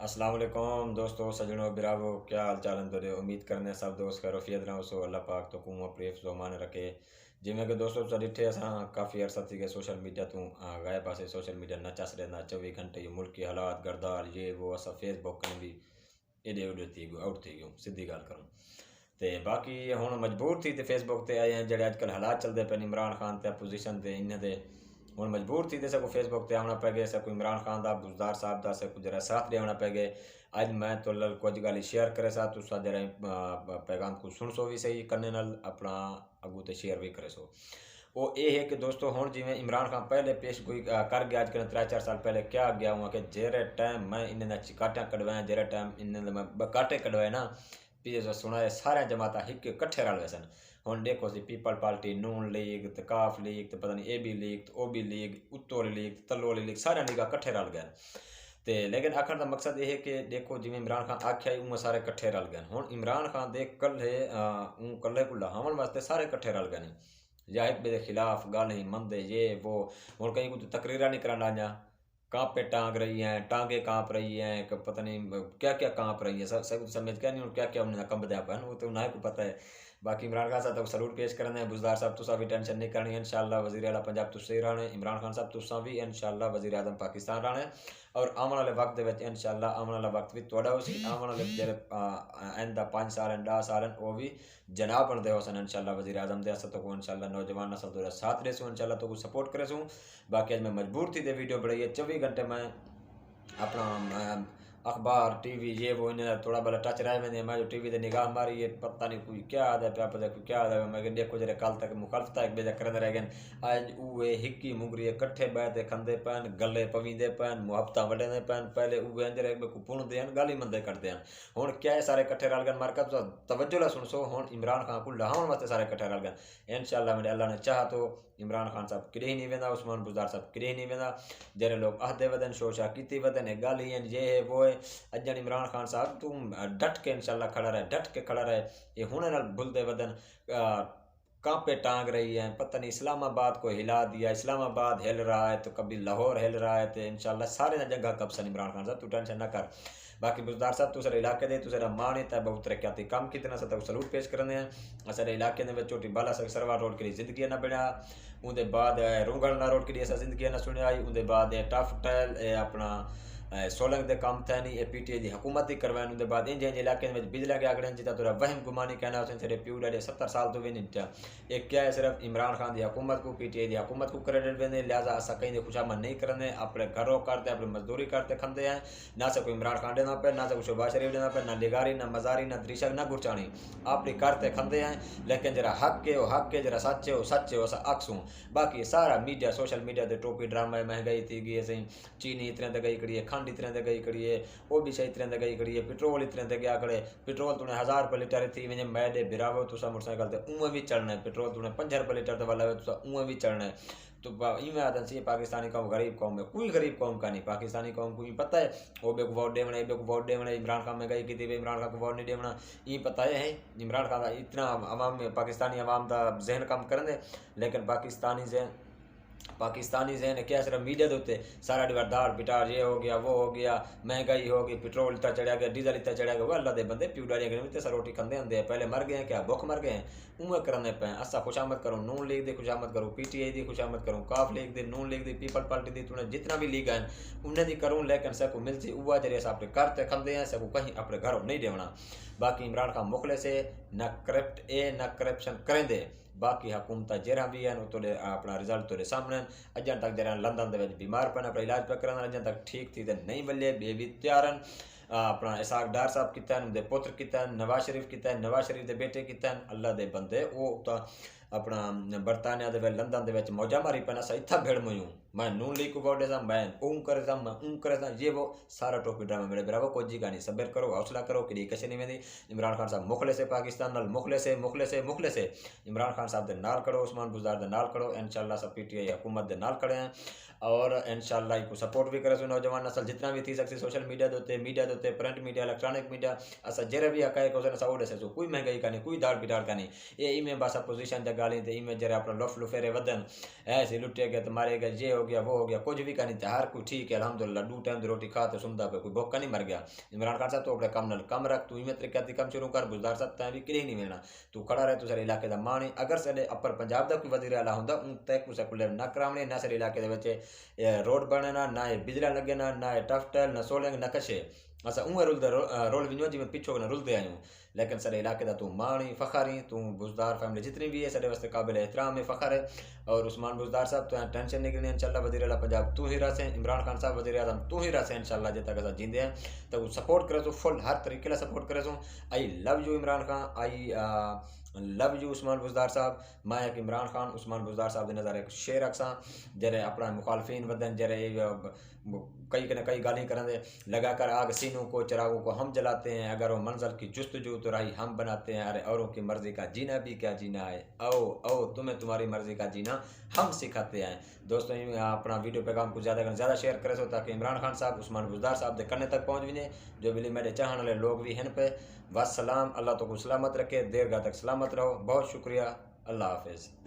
अस्सलाम वालेकुम दोस्तों सजनों बिरावो क्या हाल चाल है उम्मीद करने सब दोस्त खैरियत रहो सो अल्लाह पाक तो कुम प्रेफ ज़मान रखे जिमें कि दोस्तों तुसां ॾिठे असां काफ़ी अरसा थी गया सोशल मीडिया तू गायब पासे सोशल मीडिया न चस रहंदा 24 घंटे ये मुल्की हालात गरदार ये वो असां फेसबुक कहीं भी एॾे ओॾे थी गयो आउट थी गयूं सिद्धी ॻाल्हि करूं ते बाकी हुण मजबूर थी ते फेसबुक ते आए हैं जड़े अजकल हालात चलते पे इमरान खान ते अपोजिशन ते इन ते ਹੁਣ ਮਜਬੂਰ थी सकूँ फेसबुक ਤੇ ਆਉਣਾ ਪੈ ਗਿਆ ਸਕੂँ इमरान खान ਦਾ ਬੁਜ਼ਦਾਰ ਸਾਹਿਬ ਦਾ ਸਕੂँ जरा साथ देना पै गए ਅੱਜ मैं तो लल कुछ गल शेयर करे सा तुसा जरा पैगाम को सुन सो भी सही करने नाल अपना अगू ते शेयर भी करे सो वो ये है कि दोस्तों हुण जिवें इमरान खान पहले पेश कोई कर गया अजकल 3-4 साल पहले क्या गया हुआ कि जेरे टाइम मैं इन्हें चिकाटियाँ कटवाया जेरे टाइम इन्हें मैं बकाटे कटवाए ना पीछे सुनाए सारे जमाता हिक कट्ठे रल गए सन हुण देखो सी पीपल पार्टी नून लीग ते काफ लीग ते पता नहीं ए बी लीग ते ओ बी लीग उत्तोली लीग तलोली लीग सारे लीगा कट्ठे रल गए ते लेकिन आखिर का मकसद ये है कि देखो जिवें इमरान खान आख्या उमें सारे कट्ठे रल गए हुण इमरान खान दे कल्ले कल्ले को लहावन वास्ते सारे कट्ठे रल गए या एक बे खिलाफ गल ही मंदे ये वो हुण कहीं को तकरीरा नहीं कराना आया कांपे टांग रही हैं टांगे कांप रही हैं पता नहीं क्या क्या कांप रही है सब समझ क्या नहीं क्या क्या उन्हें कंब दिया पान वो तो ना को पता है बाकी इमरान खान साहब तो सलूट पेश करने हैं बुजदार साहब तुसा भी टेंशन नहीं करनी इंशाल्लाह वज़ीर आला पंजाब तुसे रहने इमरान खान साहब तुसा भी इंशाल्लाह वज़ीर आज़म पाकिस्तान रहने और आने वाले वक्त दे विच इंशाल्लाह आने वाला वक्त भी तुहाडा होसी आने वाले जेरे आइंदा 5 साल 10 साल वो भी जनाब बनते हो सन इंशाल्लाह वज़ीर आज़म दे असत को इंशाल्लाह नौजवान नस्ल तो साथ देसो इंशाल्लाह तो सपोर्ट करे सो बाकी आज मैं मजबूर थी दे वीडियो बनाई 24 घंटे मैं अपना अखबार टीवी ये वो इन्हें थोड़ा बड़ा टच रह मैंने मैं जो टीवी से निगाह मारी ये पता नहीं कोई क्या आदा पे पता कोई क्या आदा मैं देखो जरा कल तक मुखालफता एक बेजा करते रह गए आज उए हिक्की मुंगरी कट्ठे बैठे खंदे पैन गले पवींदे पैन मुहब्बत वडेंदे पैन पहले उए अंदर एक को पुणदे हैं गाली मंदे करते हैं हुण क्या है सारे कट्ठे रल गए मरकब तवज्जो ला सुन सो हुण इमरान खान को लहावन वास्ते सारे कट्ठे रल गए इंशाल्लाह मेरे अल्लाह ने चाहा तो इमरान खान साहब किरे ही नहीं वेंदा उस्मान बुज़दार साहब किरे ही नहीं वेंदा जरे लोग अहदे वदन शोशा कीती वदन गल ही ये है वो है अजन इमरान खान साहब तुम डट के इंशाल्लाह खड़ा रहे डट के खड़ा रहे ये हुणे नाल भुलदे वदन कांपे टांग रही है पता नहीं इस्लामाबाद को हिला दिया इस्लामाबाद हिल रहा है तो कभी लाहौर हिल रहा है तो इंशाल्लाह सारे जगह कब्सन इमरान खान साहब तू टेंशन ना कर बाकी बुजदार साहब तुसरे इलाके दे तुसरा मान है बहुत तरक्याती काम कितना सा सलूट पेश करने हैं असरे इलाके में छोटी बाला सरवा रोड के लिए जिंदगी ना बढ़िया उनके बाद रूंगलना रोड के लिए ऐसा जिंदगी ना सुनिया आई उनके बाद टफ टैल अपना सोलंग दे काम थे नहीं पीटीआई की हुकूमत ही करवाए उनके बाद इंज इंज इलाके में बिजली के आगड़े जितना तुरा वहम गुमानी कहना उसे तेरे प्यू डे 70 साल तो भी नहीं था एक क्या है सिर्फ इमरान खान की हुकूमत को पीटीआई की हुकूमत को क्रेडिट देने लिहाजा असा कहीं खुशामद नहीं करने अपने घरों करते अपनी मजदूरी करते खंदे हैं ना से कोई इमरान खान देना पे ना से कोई शोबा शरीफ देना पे ना लिगारी ना मजारी ना द्रिशक ना गुरचानी अपनी करते खंदे हैं लेकिन जरा हक के जरा सच्चे हो असा अक्सू बाकी सारा मीडिया सोशल मीडिया के टोपी ड्रामा महंगाई थी गई सही चीनी इतने तक गई कड़ी खंड इतने तक गई कड़ी है वो भी सही इतने तक गई कड़ी है पेट्रोल इतने तक गया खड़े पेट्रोल तूने 1000 रुपये लीटर थी वजे मैडे बिरावो तुसा मोटरसाइकिल ते उमें भी चढ़ना है पेट्रोल तूने 5 रुपये लीटर तो वाला तुसा उमें भी चढ़ना है तो इवें आदन सी पाकिस्तानी कौम गरीब कौम है कोई गरीब कौम का नहीं पाकिस्तानी कौम को पता है वो बे को वोट देवना ये बे को वोट देवना इमरान खान में गई की थी इमरान खान को वोट नहीं देवना ये पता है इमरान खान इतना अवाम में पाकिस्तानी अवाम का जहन कम कर दे लेकिन पाकिस्तानी जहन क्या सिर्फ मीडिया के उत्ते सारा डिवारदार पिटार ये हो गया वो हो गया महंगाई हो गई पेट्रोल इतना चढ़ा गया डीजल इतना चढ़ा गया वो अल्लाह के बंदे प्यू डालियां गए रोटी खंदे होंगे पहले मर गए क्या भुख मर गए उमें करने पे असा खुशामद करो नून लीग दी खुशामद करो पीटीआई दी खुशामद करो काफ लीग दी नून लीग दी पीपल पार्टी दी तूने जितना भी लीग है उन्हें दी करूँ लेकिन सबको मिलती हुआ जरिए अपने करते खंदे हैं सबको कहीं अपने घरों नहीं देवना बाकी इमरान खान मुखले से न करप्ट न करप्शन करेंदे बाकी हुकूमत जरा भी हैं तो अपना रिजल्ट तो सामने अजन तक जरा लंदन के बीमार पे अपना इलाज पे करा अजन तक ठीक थी तो नहीं बल्ले बे भी तैयार अपना इसाक डार साहब किता उनके पुत्र किता नवाज शरीफ किता नवाज शरीफ के बेटे किता अल्लाह के बंदे वो अपना बरतानिया लंदन के मौजा मारी पैना सा इतना भेड़ मयूँ मैं नून लीग को वोट देता मैं ऊँ करे मैं ऊँ करे ये वो सारा टोपी ड्रामा मेरे बराबर कोई जी का नहीं सब्र करो हौसला करो कि कैसे नहीं वेंदी इमरान खान साहब मुखले से पाकिस्तान नाल मुखले से इमरान खान साहब के नाल खड़ो उस्मान बुज़दार के नाल खड़ो इंशाल्लाह सब पीटीआई हुकूमत के नाल खड़े हैं और इंशाल्लाह इनको सपोर्ट भी करे नौजवान नस्ल जितना भी थी सकती सोशल मीडिया के प्रिंट मीडिया इलेक्ट्रॉनिक मीडिया असा जरा भी हकायक होसन असा ओडे से कोई महंगाई का नहीं कोई दाड़ पिटाड़ का नहीं ये इमें बस अपोजिशन जगह गाली तो इमें जरा अपना लुफ लुफेरे वदन ऐसे लुटे गए तो मारे गए ये हो हो गया, वो हो गया, कुछ भी कहनी हर कोई ठीक है अल्हम्दुलिल्लाह, 2 टाइम की रोटी खा तो सुनता पे, कोई भूखा नहीं मर गया। इमरान खान साहब तो अपने कम नाल कम रख, तू इवें तरीके दी कम शुरू कर, बुज़दार साहब तैं भी किरे नहीं मिलना, तू खड़ा रहे, तू सारे इलाके दा मान है। अगर साडे अपर पंजाब दा कोई वज़ीर आला हुंदा उन तै कुछ कुले ना करावणे, ना सारे इलाके दे विच रोड बनना, ना बिजलियां लगना, ना टफ्टल, ना सोलंग, ना कशे, असा उएं रुलदे रोल विंजो जिवें पिछो न रुलदे आयूं। लेकिन सारे इलाके दा तू मान ही फ़ख्र ही, तू बुज़दार फैमिली जितनी भी है सारे वास्ते काबिल एहतराम है, फ़ख्र है। और उस्मान बुज़दार साहब तो टेंशन नहीं करनी इंशाल्लाह, वज़ीर आला पंजाब तू ही रहसें, इमरान खान साहब वज़ीर आज़म तू ही रहसें इंशाल्लाह, जे तक असां जींदे हैं। तो सपोर्ट करे तो फुल हर तरीके ला सपोर्ट करे सो। I love you Imran Khan, I love you Usman Buzdar साहब। मैं एक इमरान खान उस्मान बुज़दार साहब के नज़ारे एक शेर रखसा, जरे अपना मुखालफिन वदन, जरे कई न कई गाली करें दे, लगाकर आग सीनों को चिरागों को हम जलाते हैं, अगर वो मंजल की जुस्तजू तो राही हम बनाते हैं, अरे औरों की मर्जी का जीना भी क्या जीना है, आओ आओ तुम्हें तुम्हारी मर्जी का जीना हम सिखाते हैं। दोस्तों अपना वीडियो पैगाम को ज़्यादा शेयर करें सो, ताकि इमरान खान साहब उस्मान बुज़दार साहब के कन्ने तक पहुँच वञे, जो भी मेरे चाहने वाले लोग भी हैं पे। वस्सलाम, अल्लाह तो को सलामत रखे, देर गाह तक सलामत रहो, बहुत शुक्रिया, अल्लाह हाफिज़।